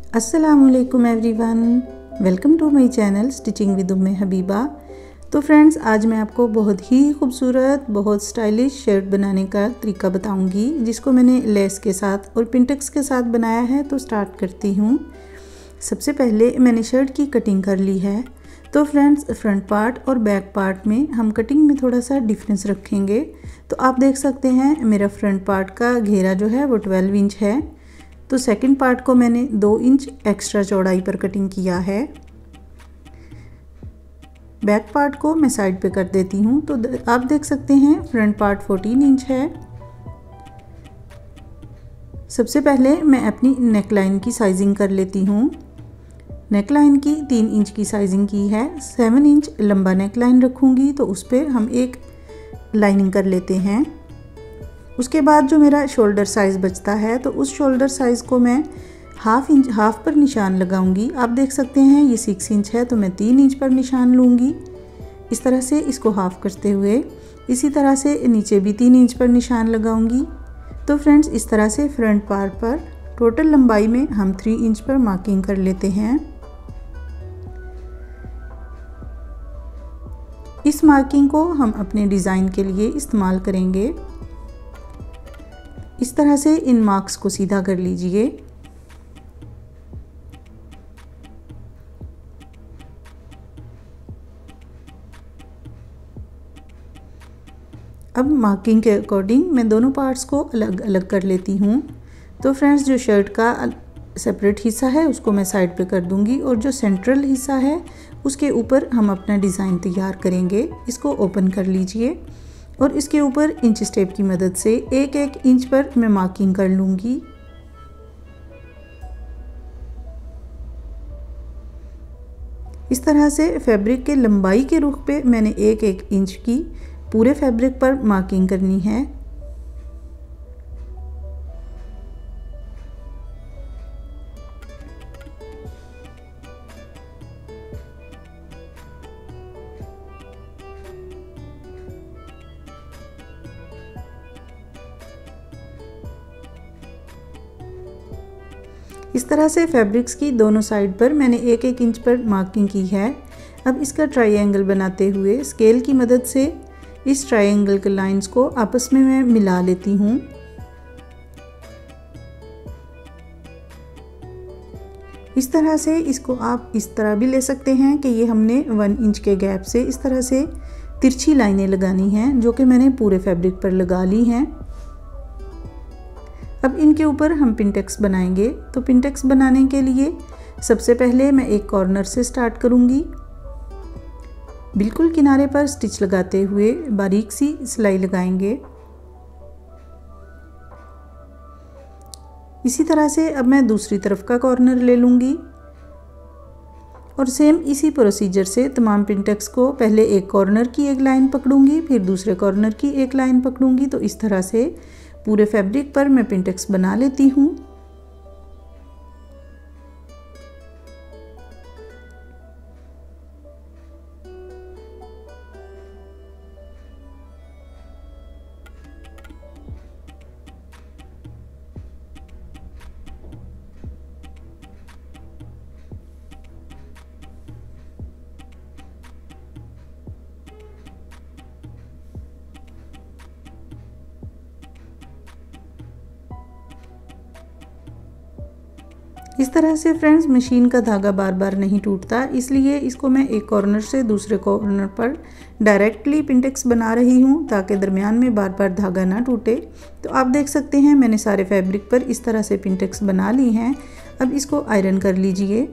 अस्सलामुअलैकुम everyone, welcome to my channel stitching with Umme Habiba. तो friends, आज मैं आपको बहुत ही खूबसूरत, बहुत स्टाइलिश शर्ट बनाने का तरीका बताऊंगी, जिसको मैंने लेस के साथ और पिंटेक्स के साथ बनाया है। तो स्टार्ट करती हूँ। सबसे पहले मैंने शर्ट की कटिंग कर ली है। तो फ्रेंड्स, फ्रंट पार्ट और बैक पार्ट में हम कटिंग में थोड़ा सा डिफरेंस रखेंगे। तो आप देख सकते हैं मेरा फ्रंट पार्ट का घेरा जो है वो 12 इंच है। तो सेकंड पार्ट को मैंने 2 इंच एक्स्ट्रा चौड़ाई पर कटिंग किया है। बैक पार्ट को मैं साइड पे कर देती हूँ। तो आप देख सकते हैं फ्रंट पार्ट 14 इंच है। सबसे पहले मैं अपनी नेकलाइन की साइजिंग कर लेती हूँ। नेकलाइन की 3 इंच की साइजिंग की है। 7 इंच लंबा नेकलाइन रखूँगी, तो उस पर हम एक लाइनिंग कर लेते हैं। उसके बाद जो मेरा शोल्डर साइज़ बचता है, तो उस शोल्डर साइज़ को मैं हाफ पर निशान लगाऊंगी। आप देख सकते हैं ये 6 इंच है, तो मैं 3 इंच पर निशान लूँगी। इस तरह से इसको हाफ करते हुए इसी तरह से नीचे भी 3 इंच पर निशान लगाऊंगी। तो फ्रेंड्स, इस तरह से फ्रंट पार्ट पर टोटल लंबाई में हम 3 इंच पर मार्किंग कर लेते हैं। इस मार्किंग को हम अपने डिज़ाइन के लिए इस्तेमाल करेंगे। इस तरह से इन मार्क्स को सीधा कर लीजिए। अब मार्किंग के अकॉर्डिंग मैं दोनों पार्ट्स को अलग अलग कर लेती हूँ। तो फ्रेंड्स, जो शर्ट का सेपरेट हिस्सा है उसको मैं साइड पे कर दूँगी, और जो सेंट्रल हिस्सा है उसके ऊपर हम अपना डिज़ाइन तैयार करेंगे। इसको ओपन कर लीजिए और इसके ऊपर इंच टेप की मदद से 1-1 इंच पर मैं मार्किंग कर लूँगी। इस तरह से फैब्रिक के लंबाई के रुख पे मैंने 1-1 इंच की पूरे फैब्रिक पर मार्किंग करनी है। इस तरह से फैब्रिक्स की दोनों साइड पर मैंने 1-1 इंच पर मार्किंग की है। अब इसका ट्रायंगल बनाते हुए स्केल की मदद से इस ट्रायंगल के लाइंस को आपस में मैं मिला लेती हूँ। इस तरह से इसको आप इस तरह भी ले सकते हैं कि ये हमने 1 इंच के गैप से इस तरह से तिरछी लाइनें लगानी हैं, जो कि मैंने पूरे फैब्रिक पर लगा ली हैं। अब इनके ऊपर हम पिंटेक्स बनाएंगे। तो पिंटेक्स बनाने के लिए सबसे पहले मैं एक कॉर्नर से स्टार्ट करूंगी। बिल्कुल किनारे पर स्टिच लगाते हुए बारीक सी सिलाई लगाएंगे। इसी तरह से अब मैं दूसरी तरफ का कॉर्नर ले लूंगी और सेम इसी प्रोसीजर से तमाम पिंटेक्स को पहले एक कॉर्नर की एक लाइन पकड़ूंगी, फिर दूसरे कॉर्नर की एक लाइन पकड़ूंगी। तो इस तरह से पूरे फैब्रिक पर मैं पिंटेक्स बना लेती हूँ। इस तरह से फ्रेंड्स, मशीन का धागा बार बार नहीं टूटता, इसलिए इसको मैं एक कॉर्नर से दूसरे कॉर्नर पर डायरेक्टली पिंटेक्स बना रही हूँ, ताकि दरमियान में बार बार धागा ना टूटे। तो आप देख सकते हैं मैंने सारे फैब्रिक पर इस तरह से पिंटेक्स बना ली हैं। अब इसको आयरन कर लीजिए।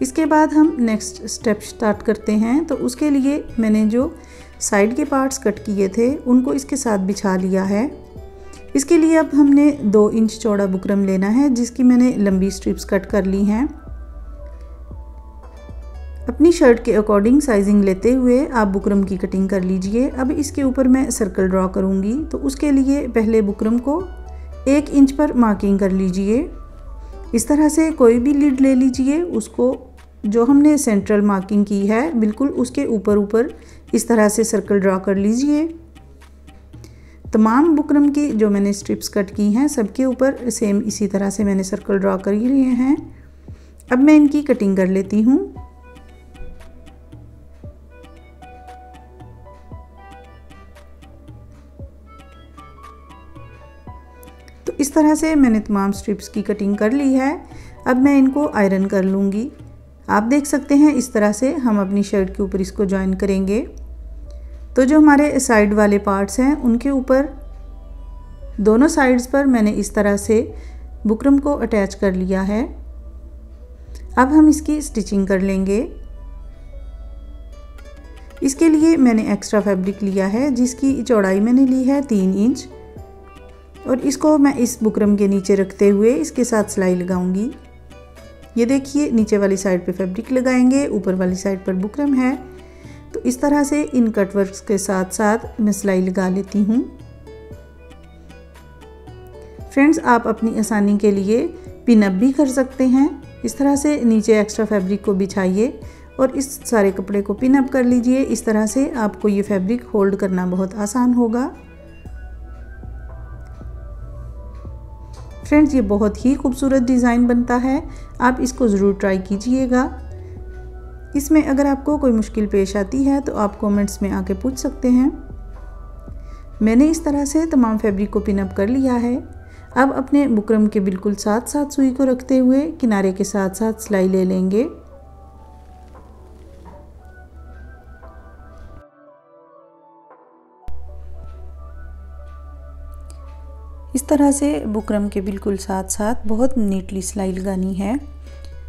इसके बाद हम नेक्स्ट स्टेप स्टार्ट करते हैं। तो उसके लिए मैंने जो साइड के पार्ट्स कट किए थे उनको इसके साथ बिछा लिया है। इसके लिए अब हमने 2 इंच चौड़ा बुकरम लेना है, जिसकी मैंने लंबी स्ट्रिप्स कट कर ली हैं। अपनी शर्ट के अकॉर्डिंग साइजिंग लेते हुए आप बुकरम की कटिंग कर लीजिए। अब इसके ऊपर मैं सर्कल ड्रॉ करूँगी। तो उसके लिए पहले बुकरम को 1 इंच पर मार्किंग कर लीजिए। इस तरह से कोई भी लीड ले लीजिए, उसको जो हमने सेंट्रल मार्किंग की है बिल्कुल उसके ऊपर इस तरह से सर्कल ड्रॉ कर लीजिए। तमाम बुकरम की जो मैंने स्ट्रिप्स कट की हैं सबके ऊपर सेम इसी तरह से मैंने सर्कल ड्रॉ कर लिए हैं। अब मैं इनकी कटिंग कर लेती हूँ। तो इस तरह से मैंने तमाम स्ट्रिप्स की कटिंग कर ली है। अब मैं इनको आयरन कर लूँगी। आप देख सकते हैं इस तरह से हम अपनी शर्ट के ऊपर इसको जॉइन करेंगे। तो जो हमारे साइड वाले पार्ट्स हैं उनके ऊपर दोनों साइड्स पर मैंने इस तरह से बुकरम को अटैच कर लिया है। अब हम इसकी स्टिचिंग कर लेंगे। इसके लिए मैंने एक्स्ट्रा फैब्रिक लिया है जिसकी चौड़ाई मैंने ली है 3 इंच और इसको मैं इस बुकरम के नीचे रखते हुए इसके साथ सिलाई लगाऊंगी। ये देखिए नीचे वाली साइड पे फैब्रिक लगाएंगे, ऊपर वाली साइड पर बुकरम है। तो इस तरह से इन कट वर्क्स के साथ साथ मैं सिलाई लगा लेती हूँ। फ्रेंड्स, आप अपनी आसानी के लिए पिन अप भी कर सकते हैं। इस तरह से नीचे एक्स्ट्रा फैब्रिक को बिछाइए और इस सारे कपड़े को पिन अप कर लीजिए। इस तरह से आपको ये फैब्रिक होल्ड करना बहुत आसान होगा। फ्रेंड्स, ये बहुत ही खूबसूरत डिज़ाइन बनता है, आप इसको ज़रूर ट्राई कीजिएगा। इसमें अगर आपको कोई मुश्किल पेश आती है तो आप कमेंट्स में आके पूछ सकते हैं। मैंने इस तरह से तमाम फैब्रिक को पिन अप कर लिया है। अब अपने बुकरम के बिल्कुल साथ साथ सुई को रखते हुए किनारे के साथ साथ सिलाई ले लेंगे। इस तरह से बुकरम के बिल्कुल साथ साथ बहुत नीटली सिलाई लगानी है।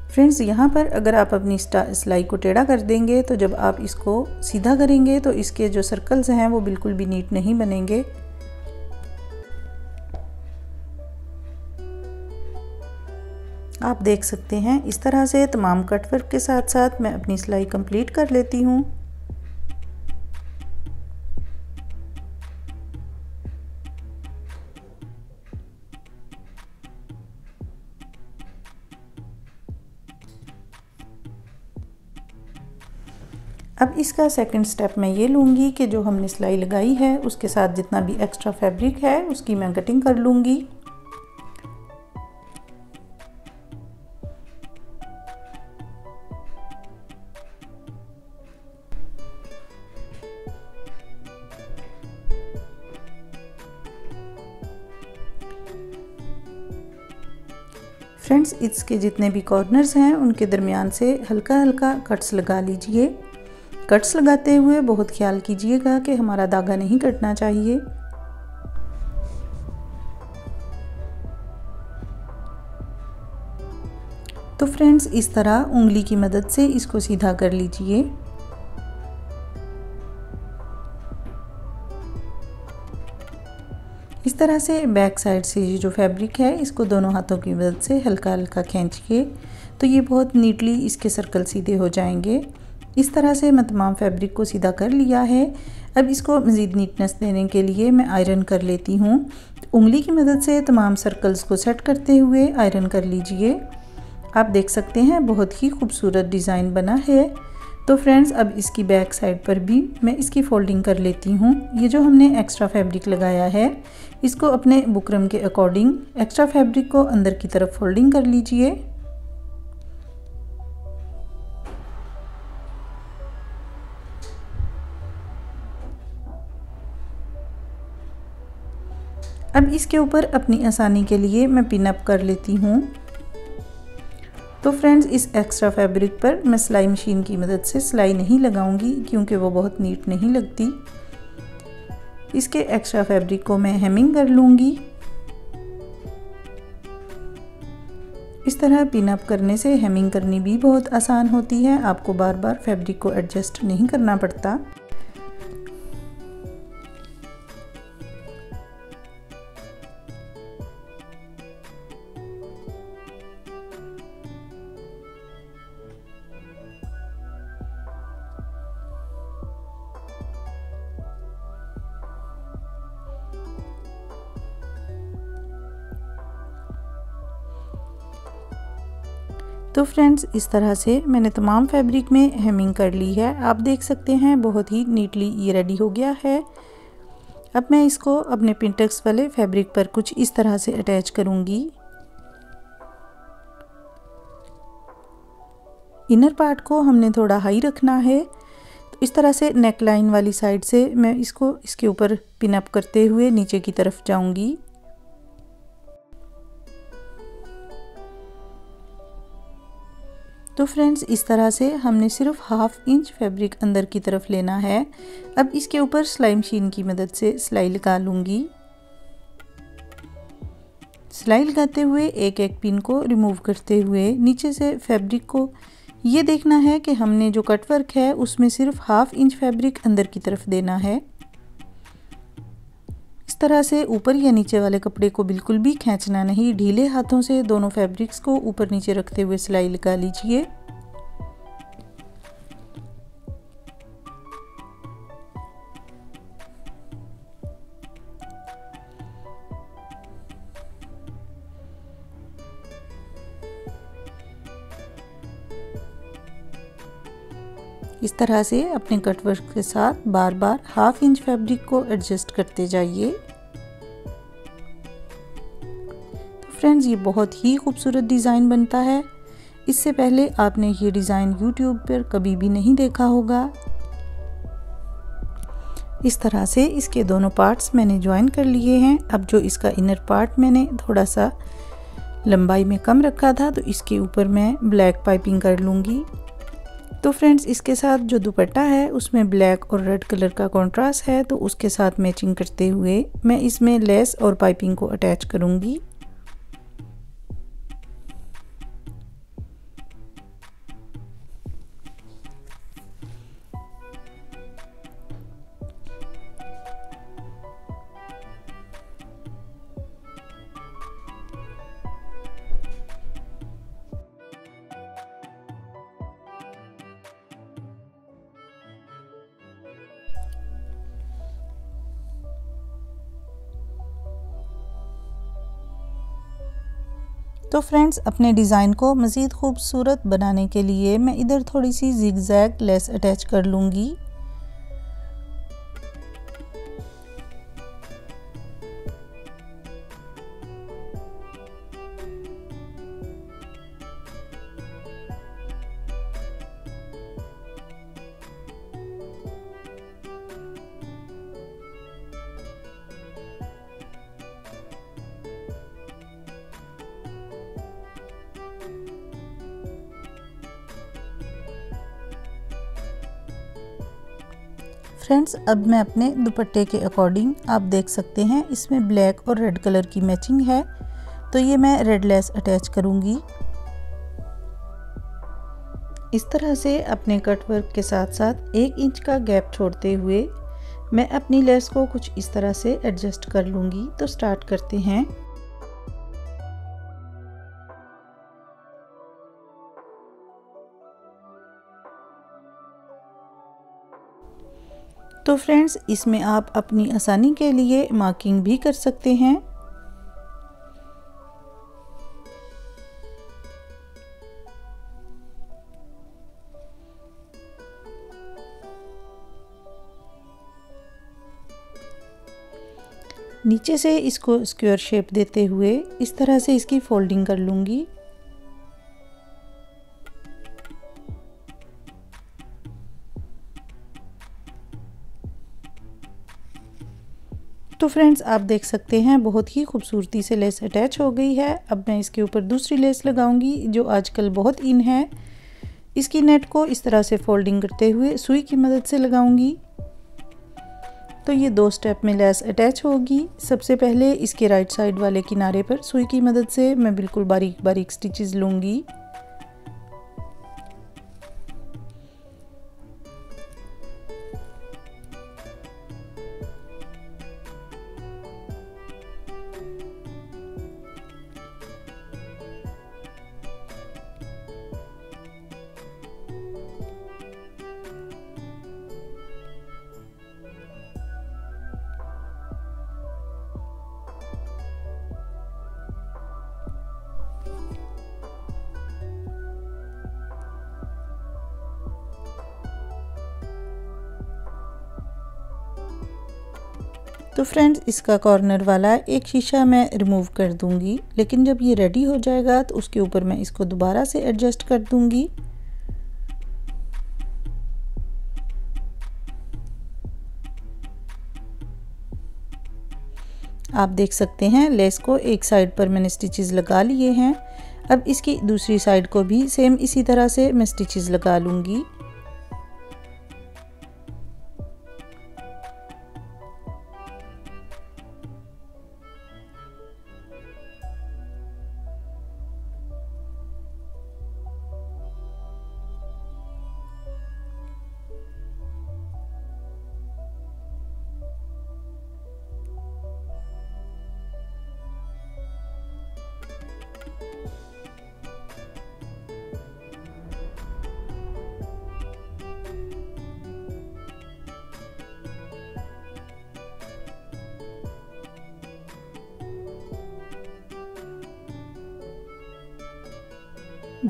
फ्रेंड्स, यहाँ पर अगर आप अपनी सिलाई को टेढ़ा कर देंगे तो जब आप इसको सीधा करेंगे तो इसके जो सर्कल्स हैं वो बिल्कुल भी नीट नहीं बनेंगे। आप देख सकते हैं इस तरह से तमाम कट वर्क के साथ साथ मैं अपनी सिलाई कंप्लीट कर लेती हूँ। अब इसका सेकंड स्टेप मैं ये लूँगी कि जो हमने सिलाई लगाई है उसके साथ जितना भी एक्स्ट्रा फैब्रिक है उसकी मैं कटिंग कर लूँगी। फ्रेंड्स, इसके जितने भी कॉर्नर्स हैं उनके दरमियान से हल्का हल्का कट्स लगा लीजिए। कट्स लगाते हुए बहुत ख्याल कीजिएगा कि हमारा धागा नहीं कटना चाहिए। तो फ्रेंड्स, इस तरह उंगली की मदद से इसको सीधा कर लीजिए। इस तरह से बैक साइड से ये जो फैब्रिक है इसको दोनों हाथों की मदद से हल्का हल्का खींचिए तो ये बहुत नीटली इसके सर्कल सीधे हो जाएंगे। इस तरह से मैं तमाम फैब्रिक को सीधा कर लिया है। अब इसको मज़ीद नीटनेस देने के लिए मैं आयरन कर लेती हूँ। उंगली की मदद से तमाम सर्कल्स को सेट करते हुए आयरन कर लीजिए। आप देख सकते हैं बहुत ही खूबसूरत डिज़ाइन बना है। तो फ्रेंड्स, अब इसकी बैक साइड पर भी मैं इसकी फोल्डिंग कर लेती हूँ। ये जो हमने एक्स्ट्रा फैब्रिक लगाया है इसको अपने बुकरम के अकॉर्डिंग एक्स्ट्रा फैब्रिक को अंदर की तरफ फोल्डिंग कर लीजिए। अब इसके ऊपर अपनी आसानी के लिए मैं पिन अप कर लेती हूँ। तो फ्रेंड्स, इस एक्स्ट्रा फैब्रिक पर मैं सिलाई मशीन की मदद से सिलाई नहीं लगाऊंगी क्योंकि वो बहुत नीट नहीं लगती। इसके एक्स्ट्रा फैब्रिक को मैं हेमिंग कर लूँगी। इस तरह पिन अप करने से हेमिंग करनी भी बहुत आसान होती है, आपको बार बार फैब्रिक को एडजस्ट नहीं करना पड़ता। तो फ्रेंड्स, इस तरह से मैंने तमाम फैब्रिक में हेमिंग कर ली है। आप देख सकते हैं बहुत ही नीटली ये रेडी हो गया है। अब मैं इसको अपने पिंटेक्स वाले फैब्रिक पर कुछ इस तरह से अटैच करूँगी। इनर पार्ट को हमने थोड़ा हाई रखना है, तो इस तरह से नेक लाइन वाली साइड से मैं इसको इसके ऊपर पिन अप करते हुए नीचे की तरफ जाऊंगी। तो फ्रेंड्स, इस तरह से हमने सिर्फ 1/2 इंच फैब्रिक अंदर की तरफ लेना है। अब इसके ऊपर सिलाई मशीन की मदद से सिलाई लगा लूँगी। सिलाई लगाते हुए एक एक पिन को रिमूव करते हुए नीचे से फैब्रिक को ये देखना है कि हमने जो कट वर्क है उसमें सिर्फ 1/2 इंच फैब्रिक अंदर की तरफ देना है। इस तरह से ऊपर या नीचे वाले कपड़े को बिल्कुल भी खींचना नहीं, ढीले हाथों से दोनों फैब्रिक्स को ऊपर नीचे रखते हुए सिलाई लगा लीजिए। इस तरह से अपने कट वर्क के साथ बार बार 1/2 इंच फैब्रिक को एडजस्ट करते जाइए। तो फ्रेंड्स, ये बहुत ही खूबसूरत डिज़ाइन बनता है। इससे पहले आपने ये डिज़ाइन YouTube पर कभी भी नहीं देखा होगा। इस तरह से इसके दोनों पार्ट्स मैंने ज्वाइन कर लिए हैं। अब जो इसका इनर पार्ट मैंने थोड़ा सा लंबाई में कम रखा था, तो इसके ऊपर मैं ब्लैक पाइपिंग कर लूँगी। तो फ्रेंड्स, इसके साथ जो दुपट्टा है उसमें ब्लैक और रेड कलर का कॉन्ट्रास्ट है, तो उसके साथ मैचिंग करते हुए मैं इसमें लेस और पाइपिंग को अटैच करूँगी। तो फ्रेंड्स, अपने डिज़ाइन को मज़ीद खूबसूरत बनाने के लिए मैं इधर थोड़ी सी जिगजैग लेस अटैच कर लूँगी। फ्रेंड्स, अब मैं अपने दुपट्टे के अकॉर्डिंग, आप देख सकते हैं इसमें ब्लैक और रेड कलर की मैचिंग है, तो ये मैं रेड लेस अटैच करूँगी। इस तरह से अपने कट वर्क के साथ साथ 1 इंच का गैप छोड़ते हुए मैं अपनी लेस को कुछ इस तरह से एडजस्ट कर लूँगी। तो स्टार्ट करते हैं। तो फ्रेंड्स, इसमें आप अपनी आसानी के लिए मार्किंग भी कर सकते हैं। नीचे से इसको स्क्वायर शेप देते हुए इस तरह से इसकी फोल्डिंग कर लूँगी। तो फ्रेंड्स, आप देख सकते हैं बहुत ही खूबसूरती से लेस अटैच हो गई है। अब मैं इसके ऊपर दूसरी लेस लगाऊंगी जो आजकल बहुत इन है। इसकी नेट को इस तरह से फोल्डिंग करते हुए सुई की मदद से लगाऊंगी। तो ये 2 स्टेप में लेस अटैच होगी। सबसे पहले इसके राइट साइड वाले किनारे पर सुई की मदद से मैं बिल्कुल बारीक बारीक स्टिचेस लूँगी। तो फ्रेंड्स इसका कॉर्नर वाला एक शीशा मैं रिमूव कर दूंगी, लेकिन जब ये रेडी हो जाएगा तो उसके ऊपर मैं इसको दोबारा से एडजस्ट कर दूंगी। आप देख सकते हैं लेस को एक साइड पर मैंने स्टिचेस लगा लिए हैं। अब इसकी दूसरी साइड को भी सेम इसी तरह से मैं स्टिचेस लगा लूँगी।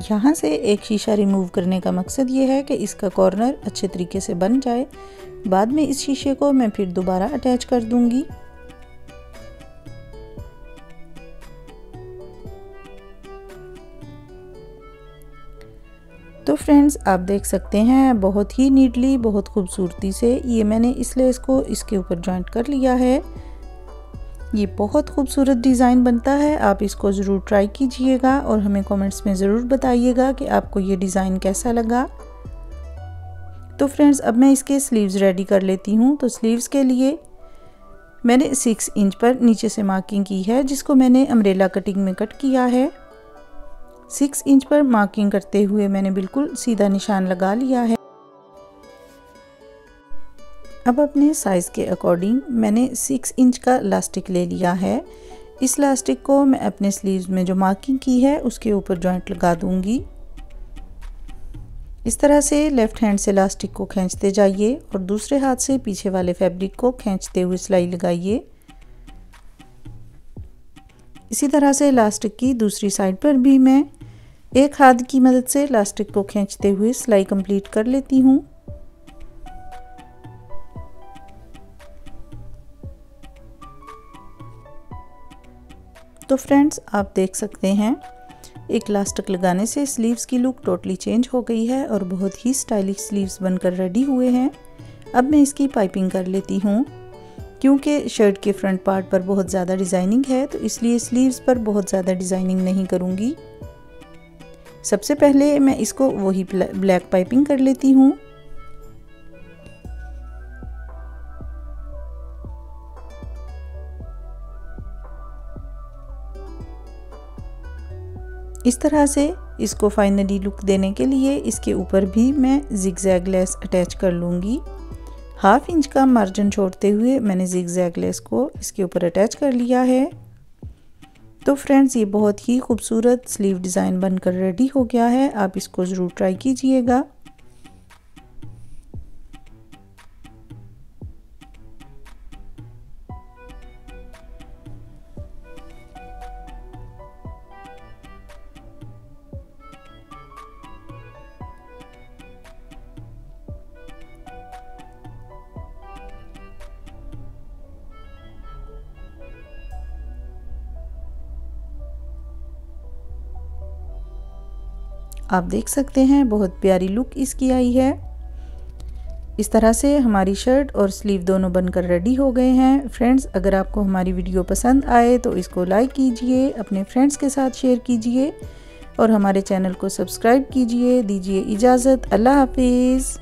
यहाँ से एक शीशा रिमूव करने का मकसद ये है कि इसका कॉर्नर अच्छे तरीके से बन जाए। बाद में इस शीशे को मैं फिर दोबारा अटैच कर दूंगी। तो फ्रेंड्स आप देख सकते हैं बहुत ही नीटली, बहुत खूबसूरती से ये मैंने इस लेस को इसके ऊपर जॉइंट कर लिया है। ये बहुत खूबसूरत डिज़ाइन बनता है। आप इसको ज़रूर ट्राई कीजिएगा और हमें कमेंट्स में ज़रूर बताइएगा कि आपको ये डिज़ाइन कैसा लगा। तो फ्रेंड्स अब मैं इसके स्लीव्स रेडी कर लेती हूँ। तो स्लीव्स के लिए मैंने 6 इंच पर नीचे से मार्किंग की है, जिसको मैंने अम्ब्रेला कटिंग में कट किया है। 6 इंच पर मार्किंग करते हुए मैंने बिल्कुल सीधा निशान लगा लिया है। अब अपने साइज़ के अकॉर्डिंग मैंने 6 इंच का इलास्टिक ले लिया है। इस इलास्टिक को मैं अपने स्लीव्स में जो मार्किंग की है उसके ऊपर जॉइंट लगा दूंगी। इस तरह से लेफ़्ट हैंड से इलास्टिक को खींचते जाइए और दूसरे हाथ से पीछे वाले फैब्रिक को खींचते हुए सिलाई लगाइए। इसी तरह से इलास्टिक की दूसरी साइड पर भी मैं एक हाथ की मदद से इलास्टिक को खींचते हुए सिलाई कंप्लीट कर लेती हूँ। तो फ्रेंड्स आप देख सकते हैं एक इलास्टिक लगाने से स्लीव्स की लुक टोटली चेंज हो गई है और बहुत ही स्टाइलिश स्लीव्स बनकर रेडी हुए हैं। अब मैं इसकी पाइपिंग कर लेती हूँ। क्योंकि शर्ट के फ्रंट पार्ट पर बहुत ज़्यादा डिज़ाइनिंग है तो इसलिए स्लीव्स पर बहुत ज़्यादा डिज़ाइनिंग नहीं करूँगी। सबसे पहले मैं इसको वही ब्लैक पाइपिंग कर लेती हूँ। इस तरह से इसको फाइनली लुक देने के लिए इसके ऊपर भी मैं जिगजैग लेस अटैच कर लूँगी। 1/2 इंच का मार्जिन छोड़ते हुए मैंने जिगजैग लेस को इसके ऊपर अटैच कर लिया है। तो फ्रेंड्स ये बहुत ही खूबसूरत स्लीव डिज़ाइन बनकर रेडी हो गया है। आप इसको ज़रूर ट्राई कीजिएगा। आप देख सकते हैं बहुत प्यारी लुक इसकी आई है। इस तरह से हमारी शर्ट और स्लीव दोनों बनकर रेडी हो गए हैं। फ्रेंड्स अगर आपको हमारी वीडियो पसंद आए तो इसको लाइक कीजिए, अपने फ्रेंड्स के साथ शेयर कीजिए और हमारे चैनल को सब्सक्राइब कीजिए। दीजिए इजाज़त। अल्लाह हाफिज़।